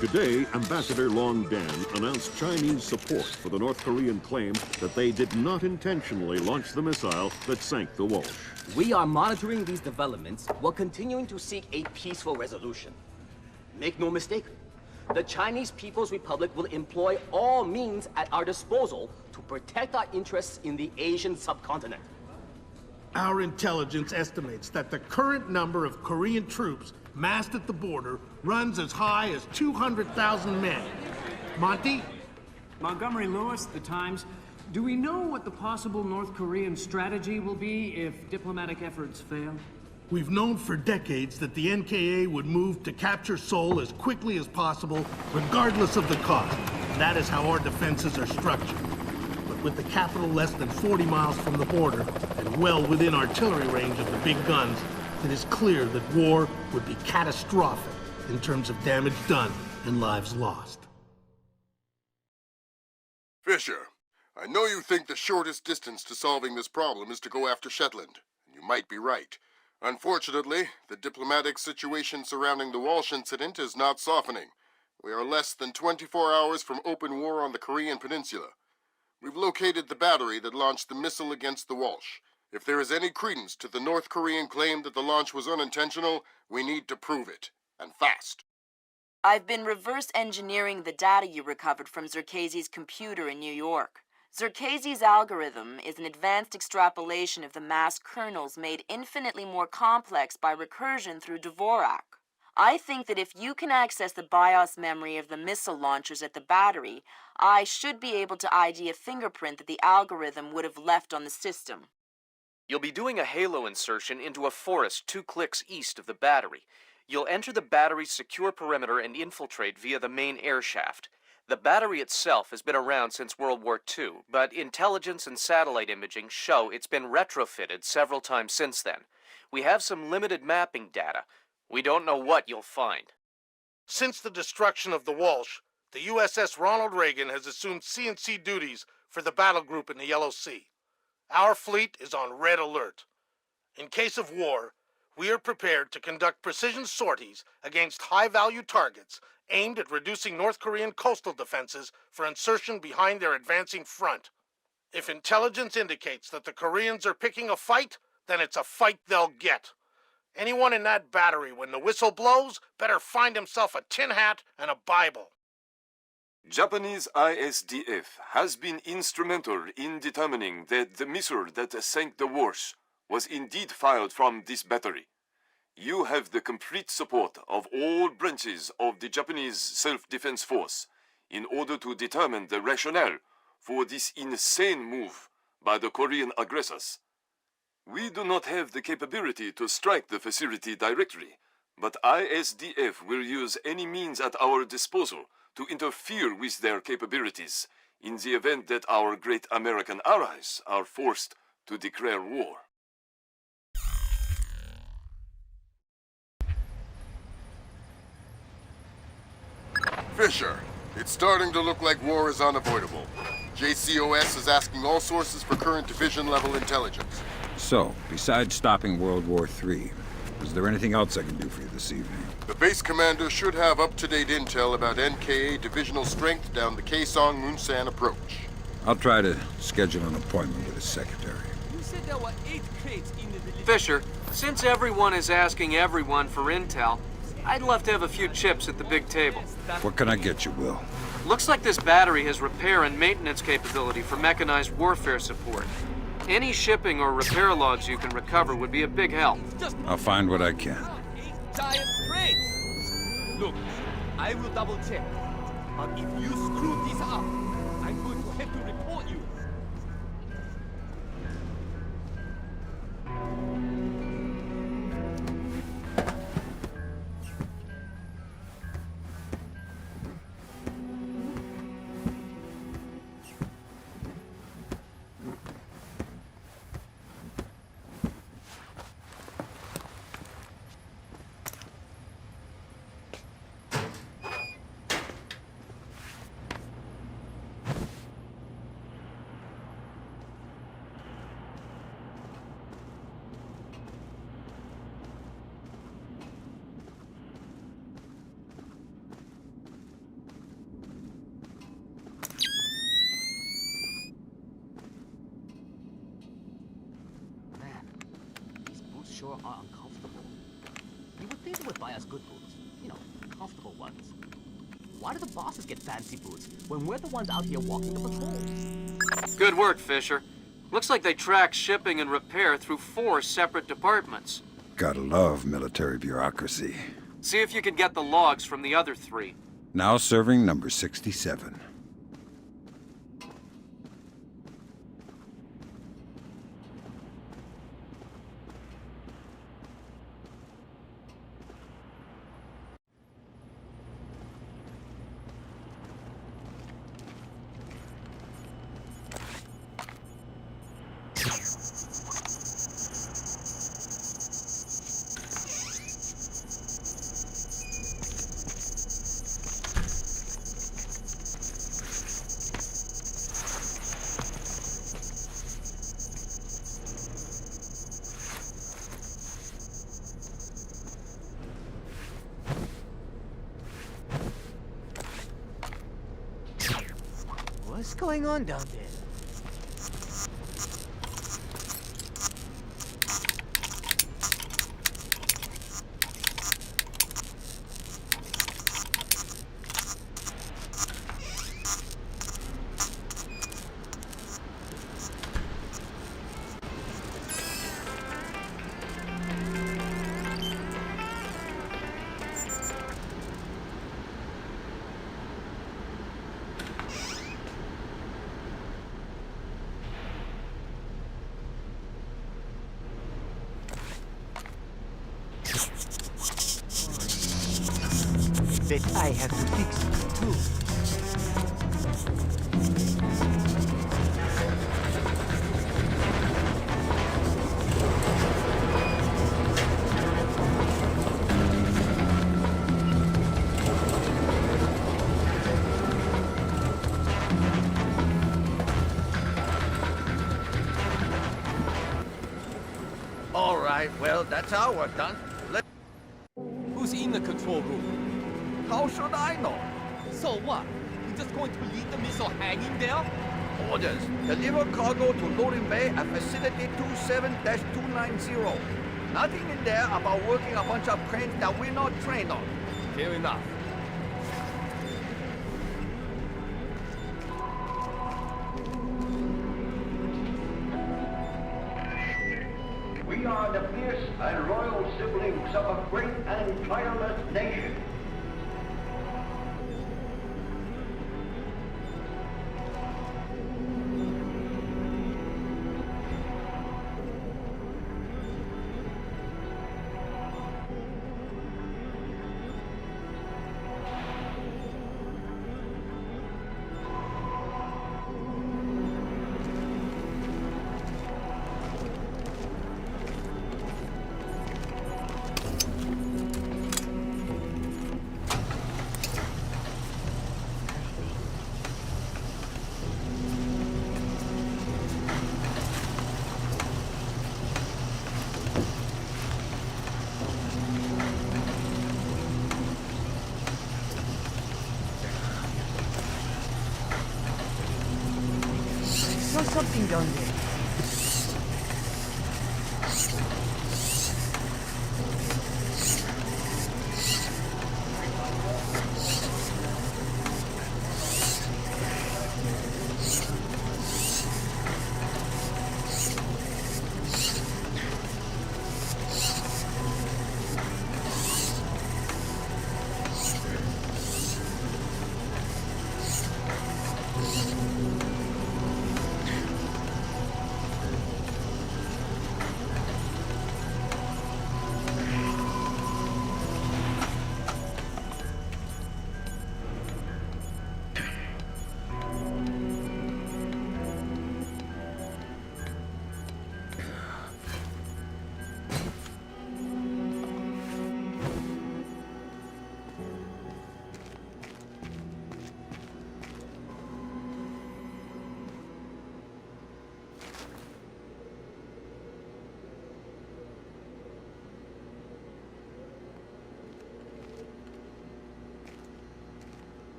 Today, Ambassador Long Dan announced Chinese support for the North Korean claim that they did not intentionally launch the missile that sank the Walsh. We are monitoring these developments while continuing to seek a peaceful resolution. Make no mistake, the Chinese People's Republic will employ all means at our disposal to protect our interests in the Asian subcontinent. Our intelligence estimates that the current number of Korean troops massed at the border runs as high as 200,000 men. Monty? Montgomery Lewis, The Times. Do we know what the possible North Korean strategy will be if diplomatic efforts fail? We've known for decades that the NKA would move to capture Seoul as quickly as possible, regardless of the cost. That is how our defenses are structured. But with the capital less than 40 miles from the border, and well within artillery range of the big guns, it is clear that war would be catastrophic in terms of damage done and lives lost. Fisher, I know you think the shortest distance to solving this problem is to go after Shetland, and you might be right. Unfortunately, the diplomatic situation surrounding the Walsh incident is not softening. We are less than 24 hours from open war on the Korean Peninsula. We've located the battery that launched the missile against the Walsh. If there is any credence to the North Korean claim that the launch was unintentional, we need to prove it, and fast. I've been reverse engineering the data you recovered from Zerkezi's computer in New York. Zerkezi's algorithm is an advanced extrapolation of the mass kernels made infinitely more complex by recursion through Dvorak. I think that if you can access the BIOS memory of the missile launchers at the battery, I should be able to ID a fingerprint that the algorithm would have left on the system. You'll be doing a halo insertion into a forest 2 clicks east of the battery. You'll enter the battery's secure perimeter and infiltrate via the main air shaft. The battery itself has been around since World War II, but intelligence and satellite imaging show it's been retrofitted several times since then. We have some limited mapping data. We don't know what you'll find. Since the destruction of the Walsh, the USS Ronald Reagan has assumed C&C duties for the battle group in the Yellow Sea. Our fleet is on red alert. In case of war, we are prepared to conduct precision sorties against high-value targets aimed at reducing North Korean coastal defenses for insertion behind their advancing front. If intelligence indicates that the Koreans are picking a fight, then it's a fight they'll get. Anyone in that battery, when the whistle blows, better find himself a tin hat and a Bible. Japanese ISDF has been instrumental in determining that the missile that sank the Walsh was indeed fired from this battery. You have the complete support of all branches of the Japanese self-defense force in order to determine the rationale for this insane move by the Korean aggressors. We do not have the capability to strike the facility directly, but ISDF will use any means at our disposal to interfere with their capabilities in the event that our great American allies are forced to declare war. Fisher, it's starting to look like war is unavoidable. JCOS is asking all sources for current division-level intelligence. So, besides stopping World War III, is there anything else I can do for you this evening? The base commander should have up-to-date intel about NKA divisional strength down the Kaesong-Munsan approach. I'll try to schedule an appointment with his secretary. You said there were 8 crates in the delivery. Fisher, since everyone is asking everyone for intel, I'd love to have a few chips at the big table. What can I get you, Will? Looks like this battery has repair and maintenance capability for mechanized warfare support. Any shipping or repair logs you can recover would be a big help. I'll find what I can. 8 giant crates! Look, I will double check. But if you screw this up, I'm going to have to report you. sure are uncomfortable. You would think they would buy us good boots. You know, comfortable ones. Why do the bosses get fancy boots when we're the ones out here walking the patrols? Good work, Fisher. Looks like they track shipping and repair through 4 separate departments. Gotta love military bureaucracy. See if you can get the logs from the other 3. Now serving number 67. What's going on down there? Bet I have to fix it too. All right, well, that's our work done. Who's in the control room? How should I know? So what? You just going to leave the missile hanging there? Orders. Deliver cargo to loading bay at facility 27-290. Nothing in there about working a bunch of cranes that we're not trained on. Fair enough. We are the fierce and loyal siblings of a great and tireless nation. Saw something down there.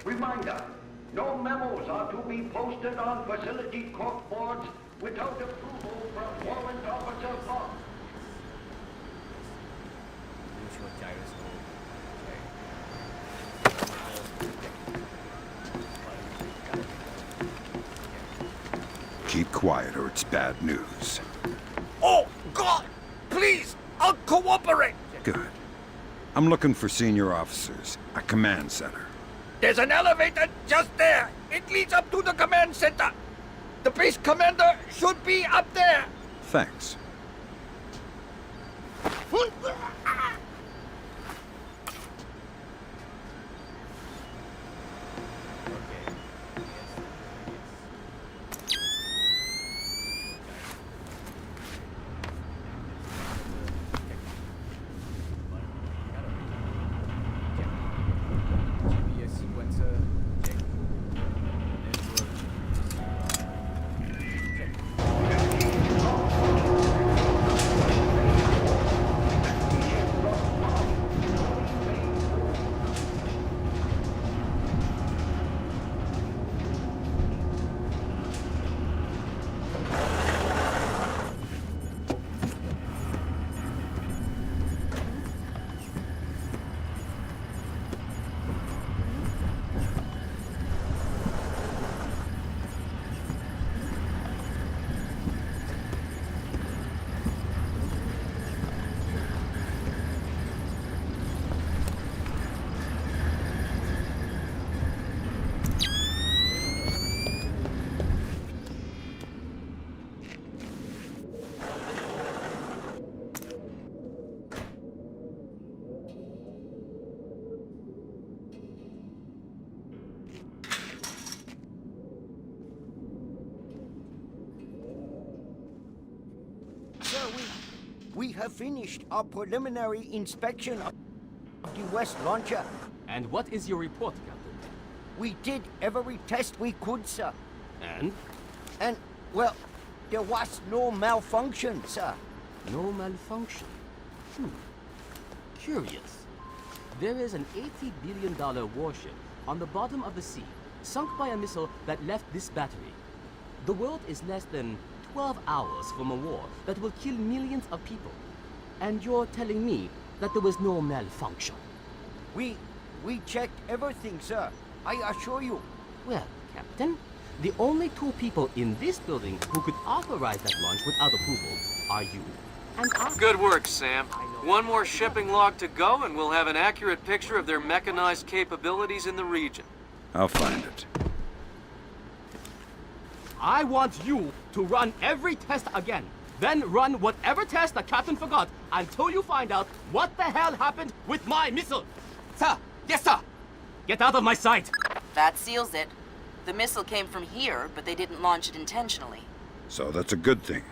Reminder, no memos are to be posted on facility corkboards without approval from Warrant Officer Fox. Neutral gyroscope. Keep quiet or it's bad news. Oh, God! Please! I'll cooperate! Good. I'm looking for senior officers, a command center. There's an elevator just there. It leads up to the command center. The base commander should be up there. Thanks. GPS sequencer. Check. Network. Check. We have finished our preliminary inspection of the West launcher. And what is your report, Captain? We did every test we could, sir. And? And, well, there was no malfunction, sir. No malfunction. Curious. There is an $80 billion warship on the bottom of the sea, sunk by a missile that left this battery. The world is less than 12 hours from a war that will kill millions of people. And you're telling me that there was no malfunction? We checked everything, sir. I assure you. Well, Captain, the only two people in this building who could authorize that launch without approval are you and I. Good work, Sam. One more shipping log to go, and we'll have an accurate picture of their mechanized capabilities in the region. I'll find it. I want you to run every test again. Then run whatever test the captain forgot until you find out what the hell happened with my missile. Sir! Yes, sir! Get out of my sight! That seals it. The missile came from here, but they didn't launch it intentionally. So that's a good thing.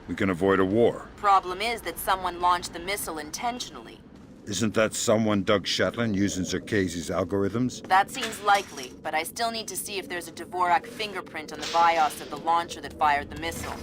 We can avoid a war. Problem is that someone launched the missile intentionally. Isn't that someone Doug Shetland using Zerkezi's algorithms? That seems likely, but I still need to see if there's a Dvorak fingerprint on the BIOS of the launcher that fired the missile.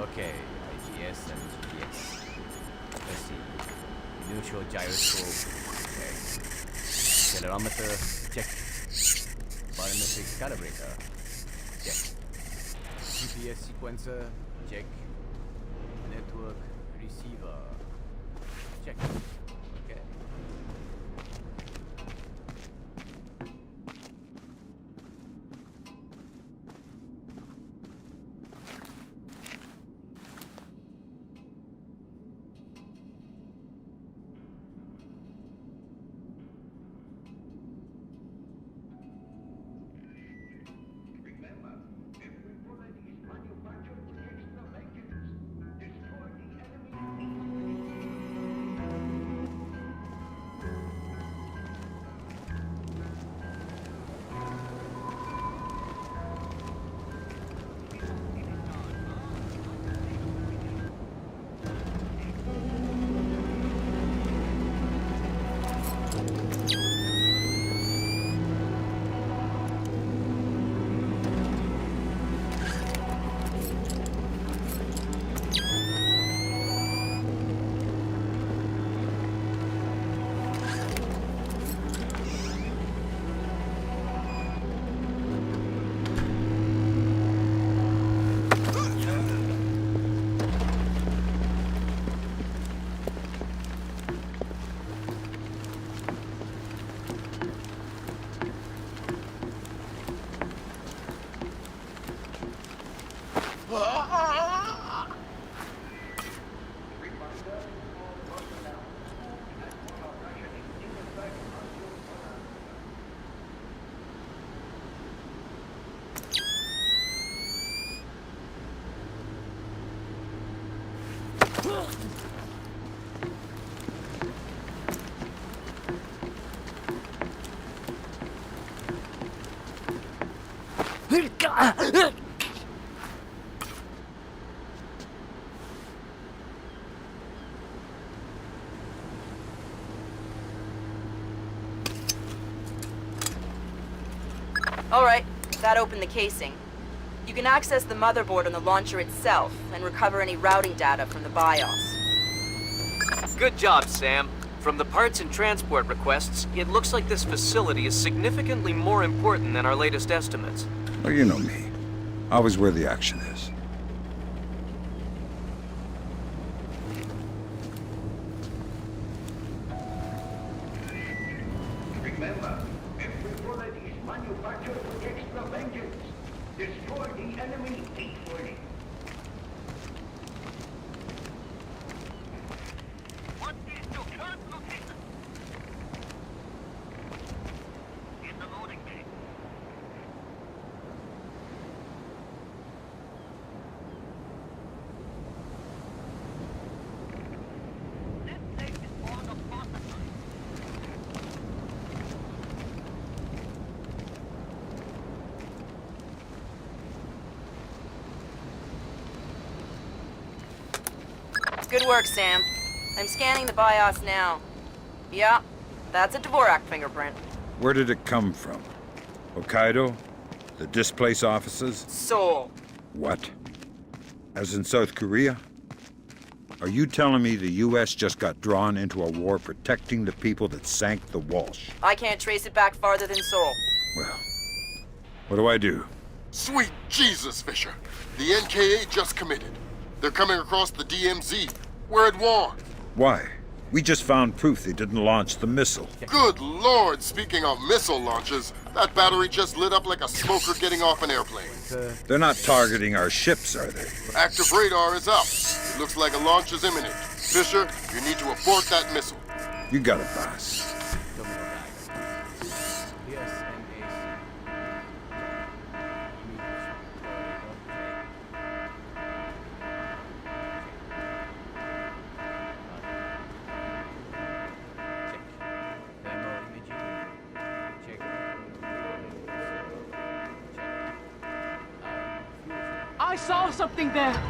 Okay, IGS and GPS. Let's see. Neutral gyroscope. Okay. Accelerometer. Check. Barometric calibrator. Check. GPS sequencer. Check. Network receiver. Check. Okay. Alright, that opened the casing. You can access the motherboard on the launcher itself and recover any routing data from the BIOS. Good job, Sam. From the parts and transport requests, it looks like this facility is significantly more important than our latest estimates. Well, you know me. Always where the action is. Remember, every bullet is manufactured with extra vengeance. Destroy the enemy equally. What is your current location? In the loading bay. This place is on the process line. Good work, Sam. I'm scanning the BIOS now. Yeah, that's a Dvorak fingerprint. Where did it come from? Hokkaido? The displace offices? Seoul. What? As in South Korea? Are you telling me the U.S. just got drawn into a war protecting the people that sank the Walsh? I can't trace it back farther than Seoul. Well, what do I do? Sweet Jesus, Fisher. The NKA just committed. They're coming across the DMZ. We're at war. Why? We just found proof they didn't launch the missile. Good Lord, speaking of missile launches, that battery just lit up like a smoker getting off an airplane. They're not targeting our ships, are they? Active radar is up. It looks like a launch is imminent. Fisher, you need to abort that missile. You got it, boss. I saw something there!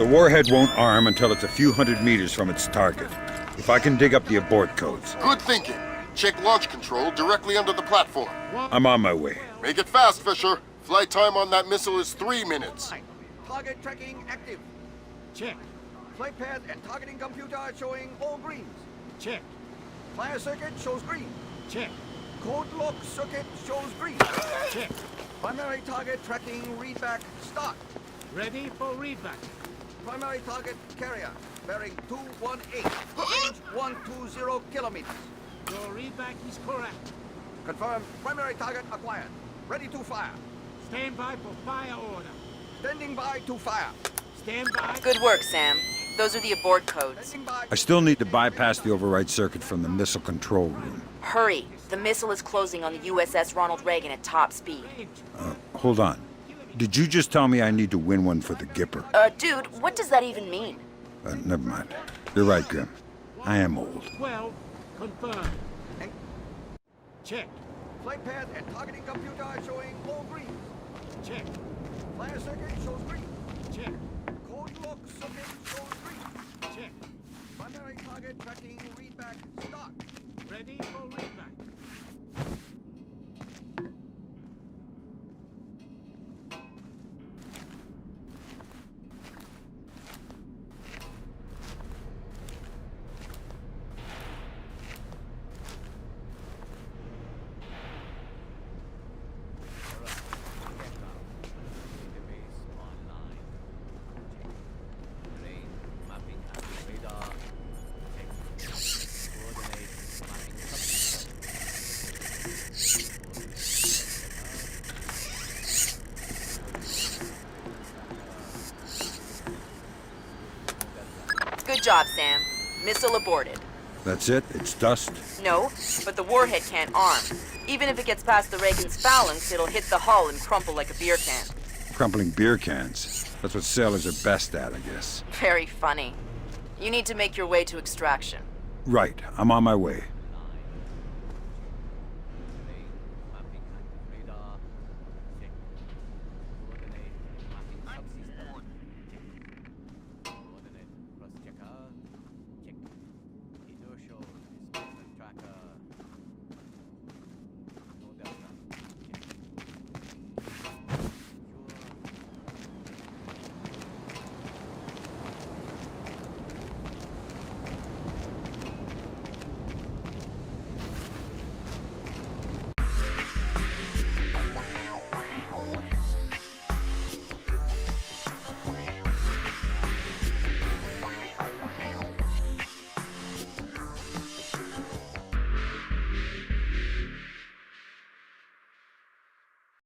The warhead won't arm until it's a few hundred meters from its target. If I can dig up the abort codes. Good thinking. Check launch control directly under the platform. I'm on my way. Make it fast, Fisher. Flight time on that missile is 3 minutes. Target tracking active. Check. Flight path and targeting computer showing all greens. Check. Fire circuit shows green. Check. Code lock circuit shows green. Check. Primary target tracking readback start. Ready for readback. Primary target carrier bearing 218. Range 120 kilometers. Your readback is correct. Confirmed. Primary target acquired. Ready to fire. Stand by for fire order. Standing by to fire. Stand by. Good work, Sam. Those are the abort codes. Standing by. I still need to bypass the override circuit from the missile control room. Hurry. The missile is closing on the USS Ronald Reagan at top speed. Hold on. Did you just tell me I need to win one for the Gipper? Dude, what does that even mean? Never mind. You're right, Grim. I am old. 12. Confirmed. Check. Flight path and targeting computer showing all green. Check. Fire circuit shows green. Check. Code lock circuit shows green. Check. Primary target tracking readback start. Ready for readback. Good job, Sam. Missile aborted. That's it? It's dust? No, but the warhead can't arm. Even if it gets past the Reagan's phalanx, it'll hit the hull and crumple like a beer can. Crumpling beer cans. That's what sailors are best at, I guess. Very funny. You need to make your way to extraction. Right. I'm on my way.